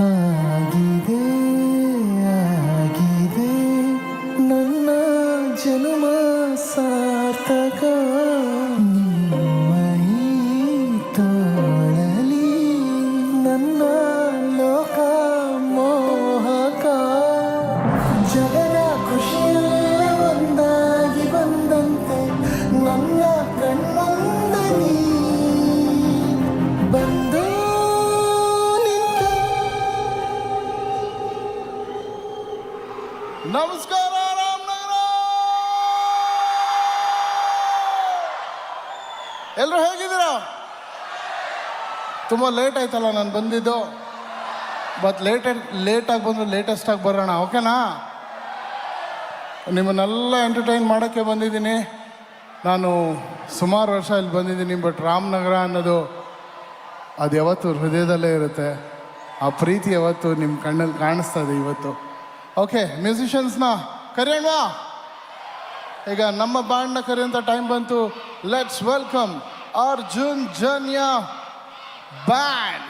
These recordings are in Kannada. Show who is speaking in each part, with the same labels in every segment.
Speaker 1: ಆಗಿದೆ ಆಗಿದೆ ನನ್ನ ಜನ್ಮ ಸಾರ್ಥಕ ನಿಮ್ಮ ಈ ತೋಳಲಿ ನನ್ನ ಲೋಕ ಮೋಹಕ ಜಗದ ಖುಷಿಯೆಲ್ಲ ಒಂದಾಗಿ ಬಂದಂತೆ ನನ್ನ ಕಣ್ಮುಂದೆ ನೀ ಬಂದು ನಿಂತೆ. ನಮಸ್ಕಾರ ರಾಮನಗರ, ಎಲ್ಲರೂ ಹೇಗಿದ್ದೀರಾ? ತುಂಬ ಲೇಟ್ ಆಯ್ತಲ್ಲ ನಾನು ಬಂದಿದ್ದು, ಬಟ್ ಲೇಟಾಗಿ ಬಂದು ಲೇಟೆಸ್ಟಾಗಿ ಬರೋಣ, ಓಕೆನಾ? ನಿಮ್ಮನ್ನೆಲ್ಲ ಎಂಟರ್ಟೈನ್ ಮಾಡೋಕ್ಕೆ ಬಂದಿದ್ದೀನಿ. ನಾನು ಸುಮಾರು ವರ್ಷ ಇಲ್ಲಿ ಬಂದಿದ್ದೀನಿ, ಬಟ್ ರಾಮನಗರ ಅನ್ನೋದು ಅದು ಯಾವತ್ತು ಹೃದಯದಲ್ಲೇ ಇರುತ್ತೆ. ಆ ಪ್ರೀತಿ ಯಾವತ್ತು ನಿಮ್ಮ ಕಣ್ಣಲ್ಲಿ ಕಾಣಿಸ್ತದೆ ಇವತ್ತು. ಓಕೆ, ಮ್ಯೂಸಿಷಿಯನ್ಸ್ನ ಕರೆಯೋಣವಾ? ಈಗ ನಮ್ಮ ಬ್ಯಾಂಡ್ನ ಕರೆಯೋಂಥ ಟೈಮ್ ಬಂತು. Let's welcome Arjun Janya band.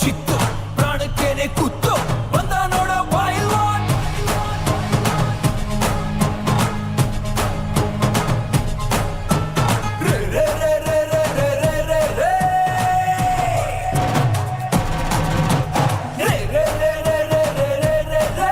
Speaker 2: ಚಿತ್ತು ಪ್ರಾಣಕ್ಕೇನೆ ಕುತ್ತು ಬಂದ ನೋಡ ಪೈಲ್ವಾನ್. ರೇ ರೇ ರೇ ರೇ ರೇ ರೇ ರೇ ರೇ ರೇ ರೇ ರೇ ರೇ ರೇ ರೇ ರೇ ರೇ ರೇ.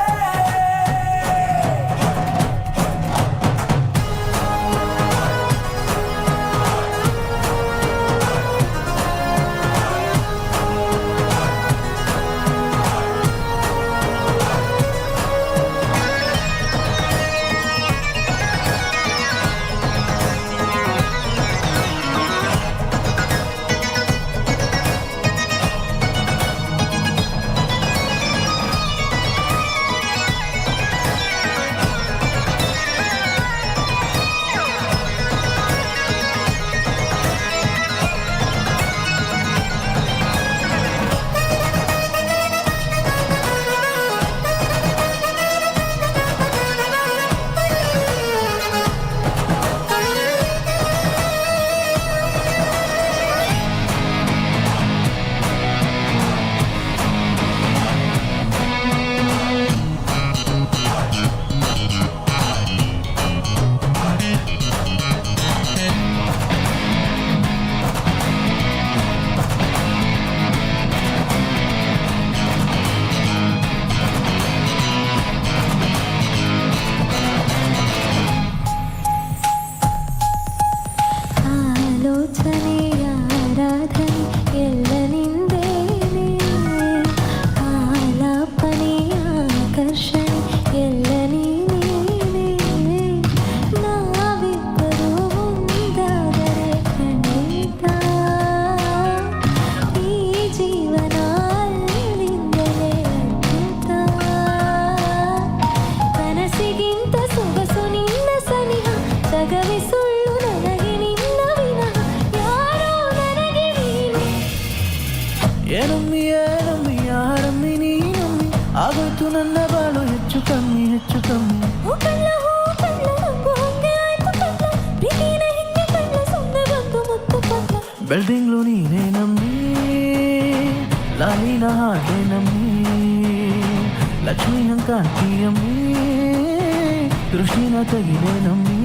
Speaker 1: ಏನಮ್ಮಿ ಏನಮ್ಮಿ ಯಾರಮ್ಮಿ ನೀನಮ್ಮಿ ಆಗೋಯ್ತು ನನ್ನ ಬಾಳು ಹೆಚ್ಚು ಕಮ್ಮಿ ಹೆಚ್ಚು ಕಮ್ಮಿ. ಬೆಳ್ದಿಂಗ್ಳು ನೀನೇ ನಮ್ಮಿ ಲಾಲಿನ ಹಾಗೆ ನಮ್ಮಿ ಲಕ್ಷ್ಮೀ ಹಂಕಾಂತಿಯಮ್ಮಿ ದೃಷ್ಟಿನ ತೆಗಿಲೆ ನಮ್ಮಿ